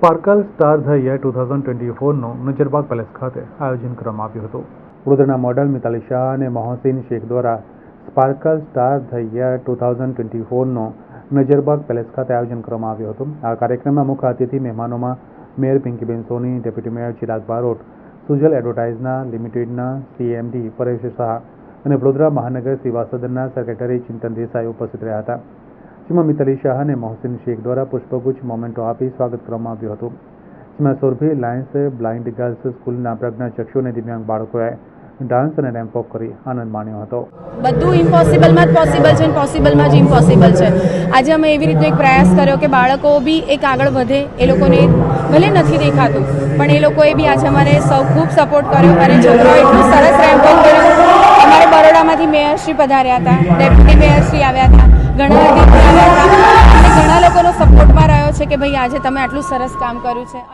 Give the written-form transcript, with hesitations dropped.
Sparkle star the year 2024નું Nazarbagh palace ખાતે આયોજન કરવામાં આવ્યું હતું. વડોદરાના મોડલ મિતાલી શાહ અને મોહસિન શેખ દ્વારા સ્પાર્કલ સ્ટાર ધ યર 2024નું નજરબાગ પેલેસ ખાતે આયોજન કરવામાં આવ્યું હતું. આ કાર્યક્રમમાં મુખ્ય અતિથિ મહેમાનોમાં mayor Pinkiben Soni, deputy mayor Chirag Barot, Sujal એડવર્ટાઇઝના લિમિટેડના CMD પરેશ શાહ અને વડોદરા મહાનગર સેવા સદનના સેક્રેટરી ચિંતન દેસાઈ ઉપસ્થિત રહ્યા હતા. જેમાં મિતાલી શાહ અને મોહસિન શેખ દ્વારા પુષ્પગુચ્છ મોમેન્ટો આપી સ્વાગત કરવામાં આવ્યું હતું. જેમાં સોરભી લાયન્સ બ્લાઇન્ડ ગર્લ્સ સ્કૂલના પ્રજ્ઞાચક્ષુ અને દિવ્યાંગ બાળકોએ ડાન્સ અને રેમ્પ વોક કરી આનંદ માણ્યો હતો. બધું ઇમ્પોસિબલમાં જ પોસિબલ છે અને પોસિબલમાં જ ઇમ્પોસિબલ છે. આજે અમે એવી રીતનો એક પ્રયાસ કર્યો કે બાળકો બી એક આગળ વધે. એ લોકોને ભલે નથી દેખાતું પણ એ લોકોએ બી આજે અમારે સૌ ખૂબ સપોર્ટ કર્યો અને છોકરાઓ એટલું સરસ રેમ્પ વોક કર્યું. અમારે બરોડામાંથી મેયરશ્રી પધાર્યા હતા, ડેપ્યુટી મેયરશ્રી આવ્યા હતા, ઘણા અતિથિ આવ્યા હતા અને ઘણા લોકોનો સપોર્ટમાં રહ્યો છે કે ભાઈ આજે તમે આટલું સરસ કામ કર્યું છે.